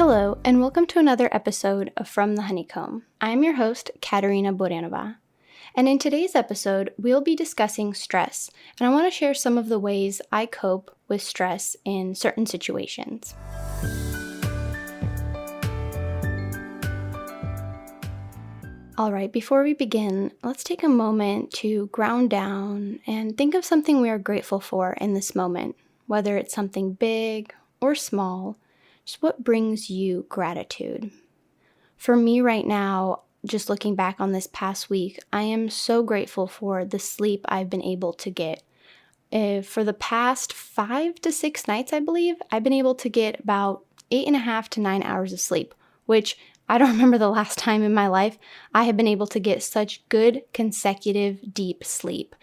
Hello, and welcome to another episode of From the Honeycomb. I am your host, Katerina. And in today's episode, we'll be discussing stress, and I want to share some of the ways I cope with stress in certain situations. All right, before we begin, let's take a moment to ground down and think of something we are grateful for in this moment, whether it's something big or small. Just what brings you gratitude? For me right now, just looking back on this past week, I am so grateful for the sleep I've been able to get. For the past 5 to 6 nights, I believe, I've been able to get about 8.5 to 9 hours of sleep, which I don't remember the last time in my life I have been able to get such good, consecutive, deep sleep.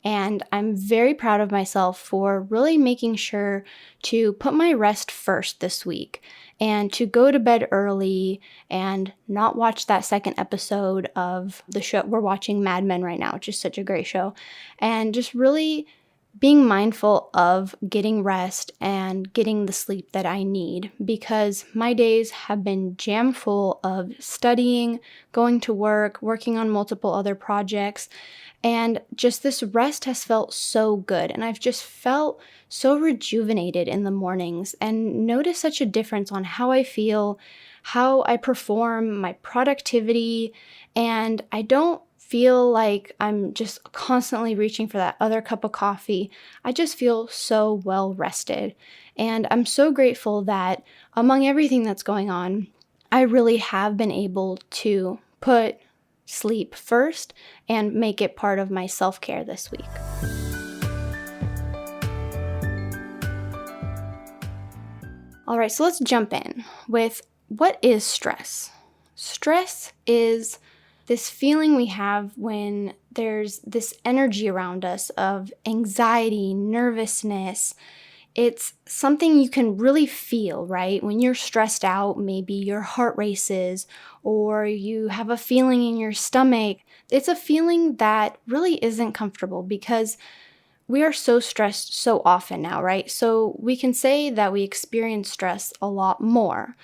And I'm very proud of myself for really making sure to put my rest first this week and to go to bed early and not watch that second episode of the show. We're watching Mad Men right now, which is such a great show. And just really being mindful of getting rest and getting the sleep that I need, because my days have been jam full of studying, going to work, working on multiple other projects, and just this rest has felt so good. And I've just felt so rejuvenated in the mornings and noticed such a difference on how I feel, how I perform, my productivity, and I don't feel like I'm just constantly reaching for that other cup of coffee. I just feel so well rested. And I'm so grateful that among everything that's going on, I really have been able to put sleep first and make it part of my self-care this week. All right, so let's jump in with what is stress? Stress is this feeling we have when there's this energy around us of anxiety, nervousness. It's something you can really feel, right? When you're stressed out, maybe your heart races or you have a feeling in your stomach. It's a feeling that really isn't comfortable because we are so stressed so often now, right? So we can say that we experience stress a lot more,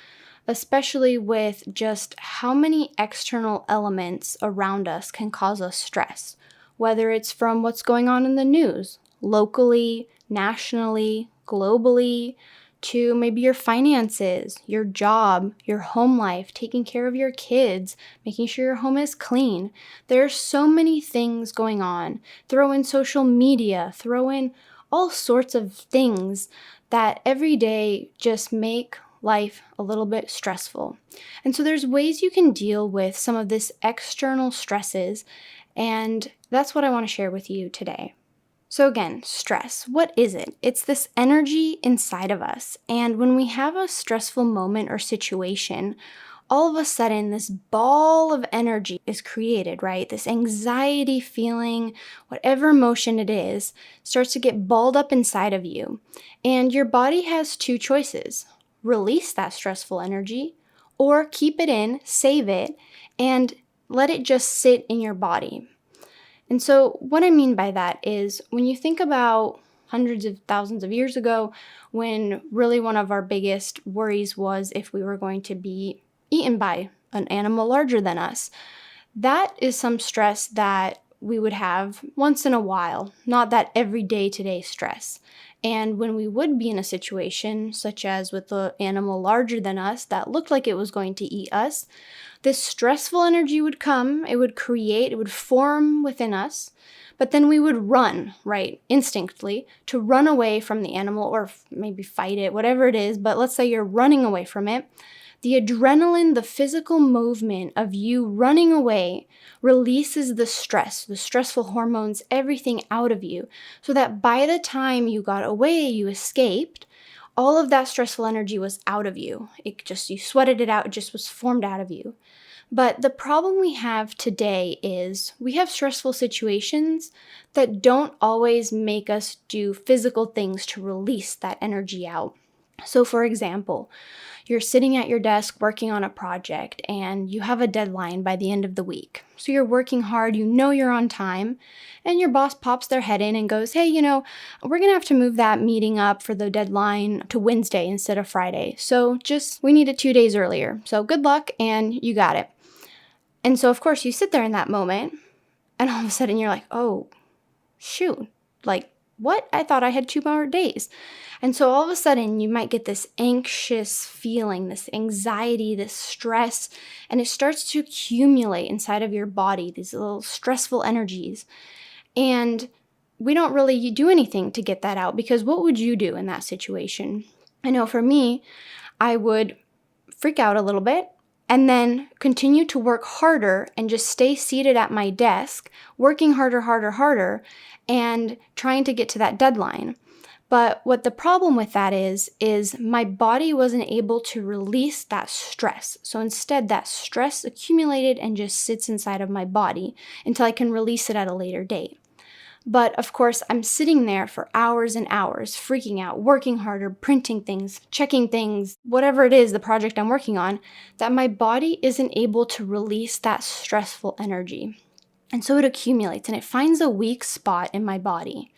especially with just how many external elements around us can cause us stress, whether it's from what's going on in the news, locally, nationally, globally, to maybe your finances, your job, your home life, taking care of your kids, making sure your home is clean. There are so many things going on. Throw in social media, throw in all sorts of things that every day just make life a little bit stressful. And so there's ways you can deal with some of this external stresses, and that's what I want to share with you today. So again, stress, what is it? It's this energy inside of us. And when we have a stressful moment or situation, all of a sudden this ball of energy is created, right? This anxiety feeling, whatever emotion it is, starts to get balled up inside of you. And your body has two choices: release that stressful energy or keep it in, save it, and let it just sit in your body. And so what I mean by that is when you think about hundreds of thousands of years ago, when really one of our biggest worries was if we were going to be eaten by an animal larger than us, that is some stress that we would have once in a while, not that everyday today stress. And when we would be in a situation, such as with the animal larger than us that looked like it was going to eat us, this stressful energy would come, it would form within us, but then we would run, right, instinctively, to run away from the animal or maybe fight it, whatever it is, but let's say you're running away from it. The adrenaline, the physical movement of you running away releases the stress, the stressful hormones, everything out of you, so that by the time you got away, you escaped, all of that stressful energy was out of you. You sweated it out, it just was formed out of you. But the problem we have today is we have stressful situations that don't always make us do physical things to release that energy out. So for example, you're sitting at your desk working on a project and you have a deadline by the end of the week. So you're working hard, you know you're on time, and your boss pops their head in and goes, "Hey, we're going to have to move that meeting up for the deadline to Wednesday instead of Friday. So we need it 2 days earlier. So good luck and you got it." And so of course you sit there in that moment and all of a sudden you're like, "Oh, shoot, like what? I thought I had 2 more days." And so all of a sudden you might get this anxious feeling, this anxiety, this stress, and it starts to accumulate inside of your body, these little stressful energies. And we don't really do anything to get that out, because what would you do in that situation? I know for me, I would freak out a little bit and then continue to work harder and just stay seated at my desk, working harder, and trying to get to that deadline. But what the problem with that is my body wasn't able to release that stress. So instead, that stress accumulated and just sits inside of my body until I can release it at a later date. But of course, I'm sitting there for hours and hours, freaking out, working harder, printing things, checking things, whatever it is, the project I'm working on, that my body isn't able to release that stressful energy. And so it accumulates and it finds a weak spot in my body.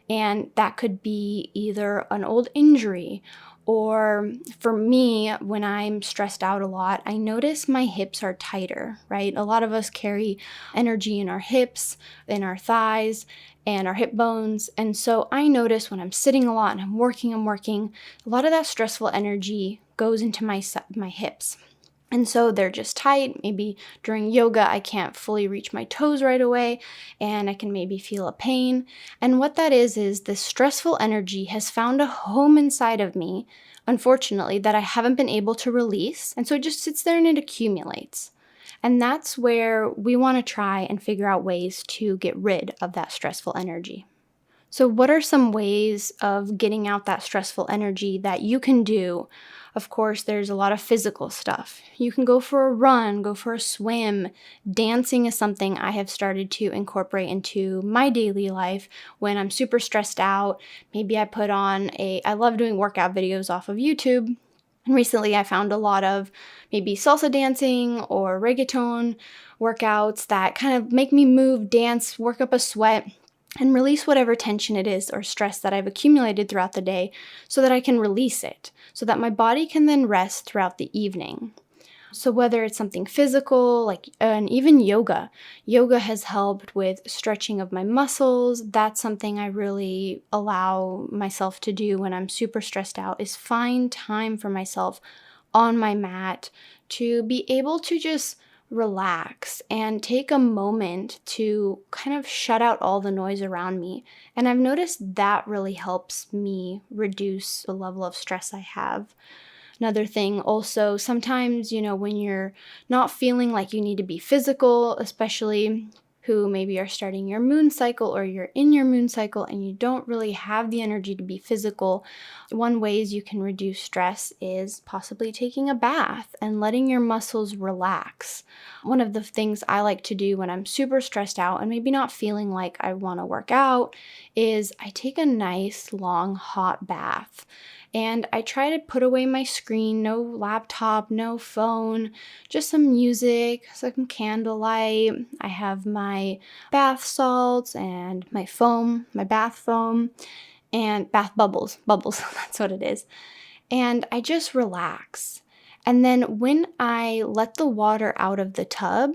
And that could be either an old injury, or for me, when I'm stressed out a lot, I notice my hips are tighter, right? A lot of us carry energy in our hips, in our thighs, and our hip bones. And so I notice when I'm sitting a lot and I'm working, a lot of that stressful energy goes into my hips. And so they're just tight. Maybe during yoga, I can't fully reach my toes right away, and I can maybe feel a pain. And what that is this stressful energy has found a home inside of me, unfortunately, that I haven't been able to release. And so it just sits there and it accumulates. And that's where we want to try and figure out ways to get rid of that stressful energy. So what are some ways of getting out that stressful energy that you can do? Of course, there's a lot of physical stuff. You can go for a run, go for a swim. Dancing is something I have started to incorporate into my daily life when I'm super stressed out. Maybe I I love doing workout videos off of YouTube. And recently I found a lot of maybe salsa dancing or reggaeton workouts that kind of make me move, dance, work up a sweat, and release whatever tension it is or stress that I've accumulated throughout the day so that I can release it, so that my body can then rest throughout the evening. So whether it's something physical, and even yoga has helped with stretching of my muscles. That's something I really allow myself to do when I'm super stressed out, is find time for myself on my mat to be able to just relax and take a moment to kind of shut out all the noise around me. And I've noticed that really helps me reduce the level of stress I have. Another thing also, sometimes, when you're not feeling like you need to be physical, especially who maybe are starting your moon cycle or you're in your moon cycle and you don't really have the energy to be physical, one ways you can reduce stress is possibly taking a bath and letting your muscles relax. One of the things I like to do when I'm super stressed out and maybe not feeling like I want to work out is I take a nice long hot bath. And I try to put away my screen, no laptop, no phone, just some music, some candlelight. I have my bath salts and my foam, my bath foam, and bath bubbles, that's what it is. And I just relax. And then when I let the water out of the tub,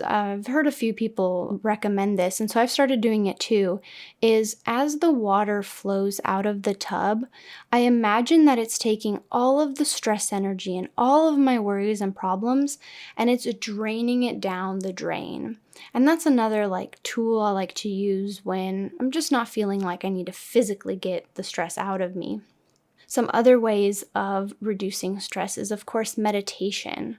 I've heard a few people recommend this, and so I've started doing it too, is as the water flows out of the tub, I imagine that it's taking all of the stress energy and all of my worries and problems, and it's draining it down the drain. And that's another tool I like to use when I'm just not feeling like I need to physically get the stress out of me. Some other ways of reducing stress is, of course, meditation.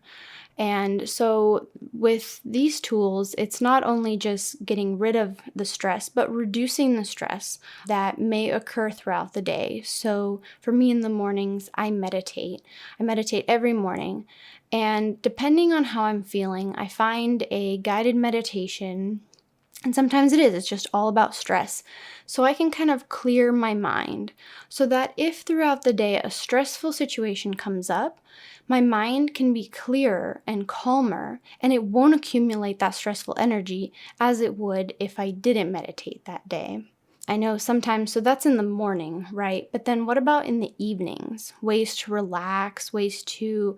And so with these tools, it's not only just getting rid of the stress, but reducing the stress that may occur throughout the day. So for me in the mornings, I meditate. I meditate every morning. And depending on how I'm feeling, I find a guided meditation And sometimes it is, it's just all about stress. So I can kind of clear my mind so that if throughout the day a stressful situation comes up, my mind can be clearer and calmer, and it won't accumulate that stressful energy as it would if I didn't meditate that day. I know sometimes, so that's in the morning, right? But then what about in the evenings? Ways to relax, ways to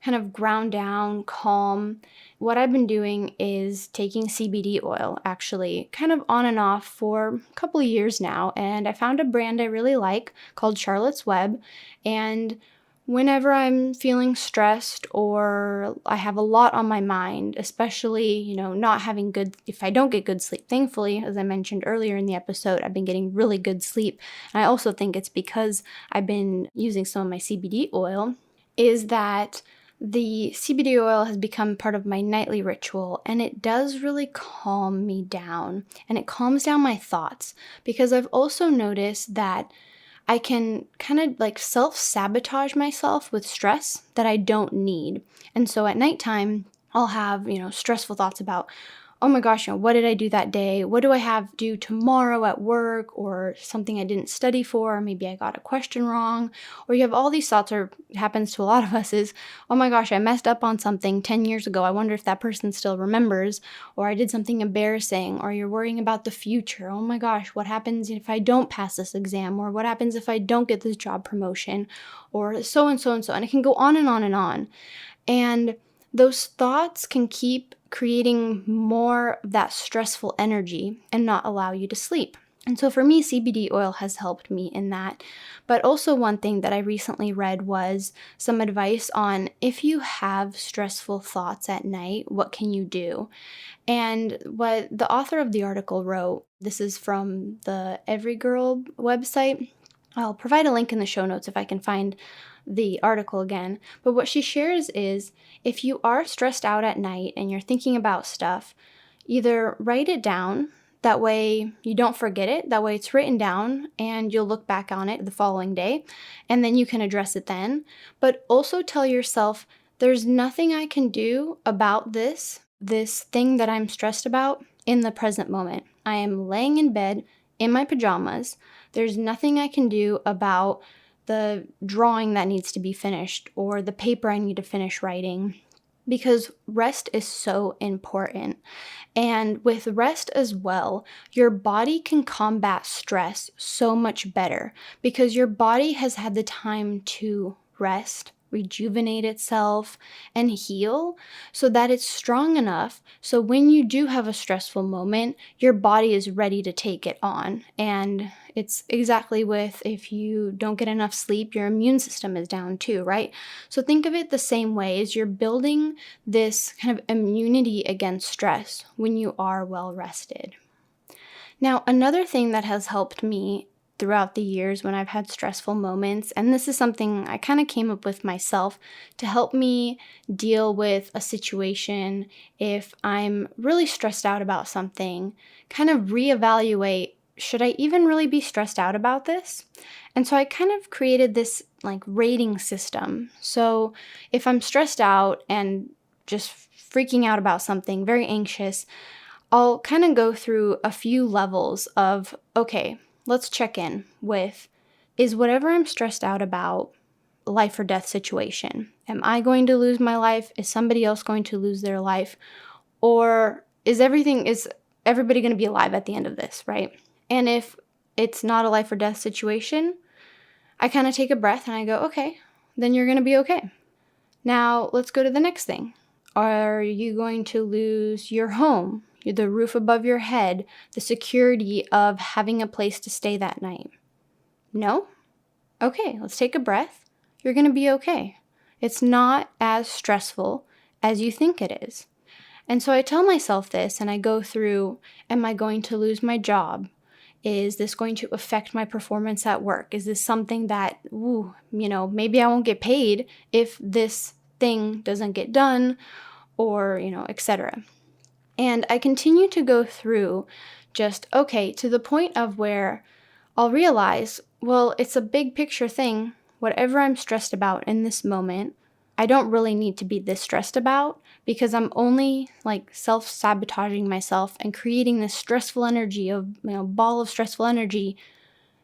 kind of ground down, calm. What I've been doing is taking CBD oil, actually, kind of on and off for a couple of years now. And I found a brand I really like called Charlotte's Web. And whenever I'm feeling stressed or I have a lot on my mind, especially, not having if I don't get good sleep, thankfully, as I mentioned earlier in the episode, I've been getting really good sleep. And I also think it's because I've been using some of my CBD oil, is that the CBD oil has become part of my nightly ritual, and it does really calm me down, and it calms down my thoughts, because I've also noticed that I can kind of like self-sabotage myself with stress that I don't need. And so at nighttime, I'll have, stressful thoughts about, oh my gosh, what did I do that day? What do I have to do tomorrow at work, or something I didn't study for? Or maybe I got a question wrong. Or you have all these thoughts, or it happens to a lot of us, is, oh my gosh, I messed up on something 10 years ago. I wonder if that person still remembers. Or I did something embarrassing. Or you're worrying about the future. Oh my gosh, what happens if I don't pass this exam? Or what happens if I don't get this job promotion? Or so and so and so. And it can go on and on and on. And those thoughts can keep creating more of that stressful energy and not allow you to sleep. And so for me, CBD oil has helped me in that. But also one thing that I recently read was some advice on if you have stressful thoughts at night, what can you do? And what the author of the article wrote, this is from the Every Girl website. I'll provide a link in the show notes if I can find the article again. But what she shares is, if you are stressed out at night and you're thinking about stuff, either write it down. That way you don't forget it. That way it's written down and you'll look back on it the following day and then you can address it then. But also tell yourself, there's nothing I can do about this thing that I'm stressed about in the present moment. I am laying in bed in my pajamas. There's nothing I can do about the drawing that needs to be finished or the paper I need to finish writing, because rest is so important. And with rest as well, your body can combat stress so much better because your body has had the time to rest, rejuvenate itself, and heal so that it's strong enough so when you do have a stressful moment, your body is ready to take it on. And it's exactly with if you don't get enough sleep, your immune system is down too, right? So think of it the same way as you're building this kind of immunity against stress when you are well rested. Now, another thing that has helped me throughout the years when I've had stressful moments, and this is something I kind of came up with myself to help me deal with a situation if I'm really stressed out about something, kind of reevaluate, should I even really be stressed out about this? And so I kind of created this like rating system. So if I'm stressed out and just freaking out about something, very anxious, I'll kind of go through a few levels of, okay, let's check in with, is whatever I'm stressed out about life or death situation? Am I going to lose my life? Is somebody else going to lose their life? Or is everybody going to be alive at the end of this, right? And if it's not a life or death situation, I kind of take a breath and I go, okay, then you're going to be okay. Now let's go to the next thing. Are you going to lose your home, the roof above your head, the security of having a place to stay that night? No? Okay, let's take a breath. You're going to be okay. It's not as stressful as you think it is. And so I tell myself this and I go through, am I going to lose my job? Is this going to affect my performance at work? Is this something that, maybe I won't get paid if this thing doesn't get done, or, etc. And I continue to go through just, okay, to the point of where I'll realize, well, it's a big picture thing. Whatever I'm stressed about in this moment, I don't really need to be this stressed about because I'm only like self-sabotaging myself and creating this stressful energy ball of stressful energy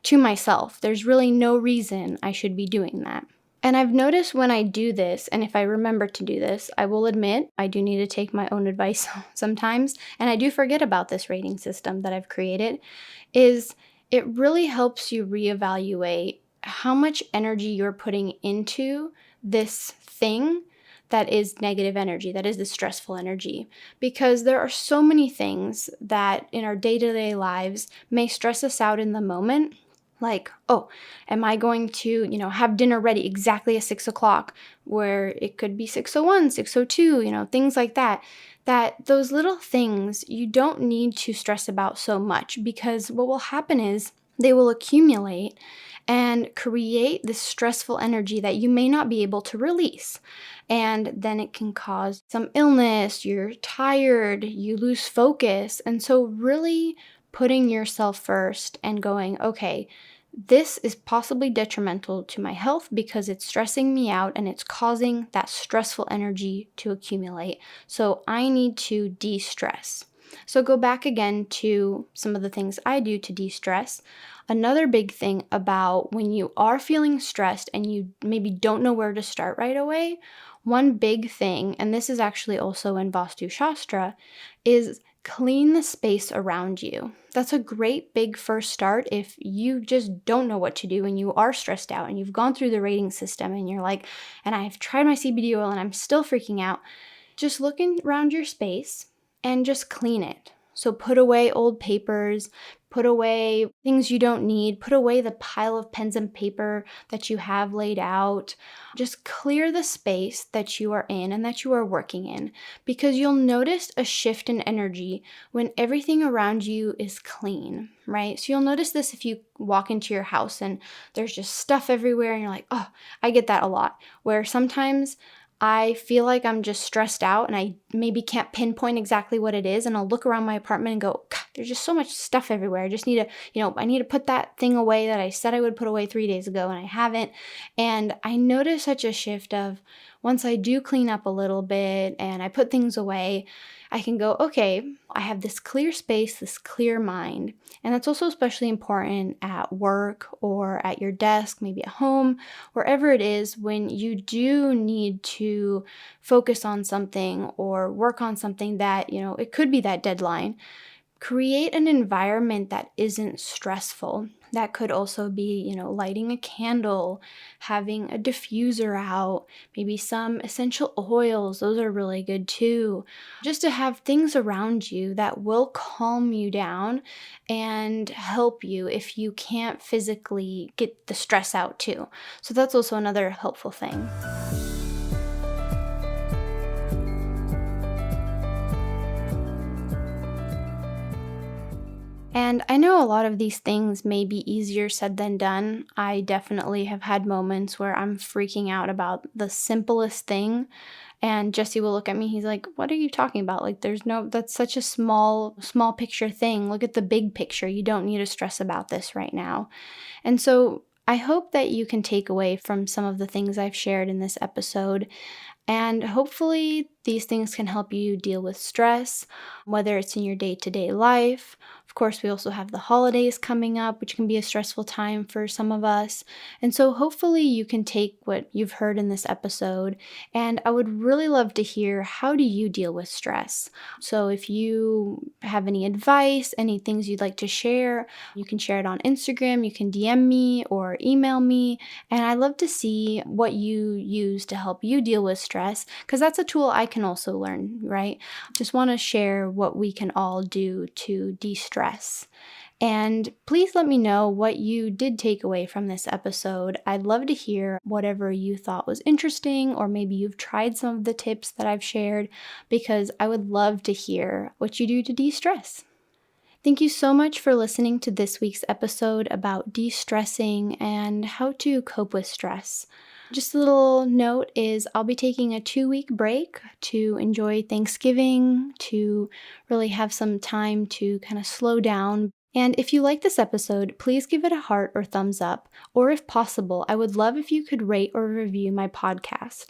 to myself. There's really no reason I should be doing that. And I've noticed when I do this, and if I remember to do this, I will admit I do need to take my own advice sometimes, and I do forget about this rating system that I've created, is it really helps you reevaluate how much energy you're putting into this thing that is negative energy, that is the stressful energy. Because there are so many things that in our day-to-day lives may stress us out in the moment. Like, oh, am I going to, have dinner ready exactly at 6 o'clock, where it could be 6:01, 6:02, things like that. That those little things you don't need to stress about so much, because what will happen is they will accumulate and create this stressful energy that you may not be able to release. And then it can cause some illness, you're tired, you lose focus. And so really putting yourself first and going, okay, this is possibly detrimental to my health because it's stressing me out and it's causing that stressful energy to accumulate. So I need to de-stress. So go back again to some of the things I do to de-stress. Another big thing about when you are feeling stressed and you maybe don't know where to start right away, one big thing, and this is actually also in Vastu Shastra, is clean the space around you. That's a great big first start if you just don't know what to do and you are stressed out and you've gone through the rating system and you're like, and I've tried my CBD oil and I'm still freaking out. Just look around your space and just clean it. So put away old papers, put away things you don't need, put away the pile of pens and paper that you have laid out. Just clear the space that you are in and that you are working in, because you'll notice a shift in energy when everything around you is clean, right? So you'll notice this if you walk into your house and there's just stuff everywhere and you're like, oh, I get that a lot, where sometimes I feel like I'm just stressed out and I maybe can't pinpoint exactly what it is. And I'll look around my apartment and go, God, there's just so much stuff everywhere. I just need to, I need to put that thing away that I said I would put away 3 days ago and I haven't. And I notice such a shift of once I do clean up a little bit and I put things away, I can go, okay, I have this clear space, this clear mind. And that's also especially important at work or at your desk, maybe at home, wherever it is, when you do need to focus on something or work on something that, it could be that deadline. Create an environment that isn't stressful. That could also be, lighting a candle, having a diffuser out, maybe some essential oils. Those are really good too. Just to have things around you that will calm you down and help you if you can't physically get the stress out too. So that's also another helpful thing. And I know a lot of these things may be easier said than done. I definitely have had moments where I'm freaking out about the simplest thing. And Jesse will look at me, he's like, what are you talking about? Like, that's such a small picture thing. Look at the big picture. You don't need to stress about this right now. And so I hope that you can take away from some of the things I've shared in this episode. And hopefully these things can help you deal with stress, whether it's in your day-to-day life. Of course, we also have the holidays coming up, which can be a stressful time for some of us. And so hopefully you can take what you've heard in this episode. And I would really love to hear, how do you deal with stress? So if you have any advice, any things you'd like to share, you can share it on Instagram, you can DM me or email me. And I'd love to see what you use to help you deal with stress, because that's a tool I can also learn, right? Just want to share what we can all do to de-stress. And please let me know what you did take away from this episode. I'd love to hear whatever you thought was interesting, or maybe you've tried some of the tips that I've shared, because I would love to hear what you do to de-stress. Thank you so much for listening to this week's episode about de-stressing and how to cope with stress. Just a little note is I'll be taking a 2-week break to enjoy Thanksgiving, to really have some time to kind of slow down. And if you like this episode, please give it a heart or thumbs up, or if possible, I would love if you could rate or review my podcast.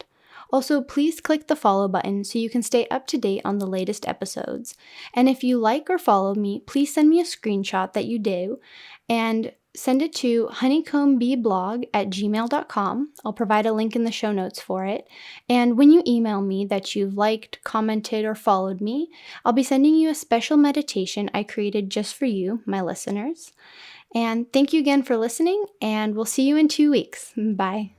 Also, please click the follow button so you can stay up to date on the latest episodes. And if you like or follow me, please send me a screenshot that you do and send it to honeycombbeeblog@gmail.com. I'll provide a link in the show notes for it. And when you email me that you've liked, commented, or followed me, I'll be sending you a special meditation I created just for you, my listeners. And thank you again for listening, and we'll see you in 2 weeks. Bye.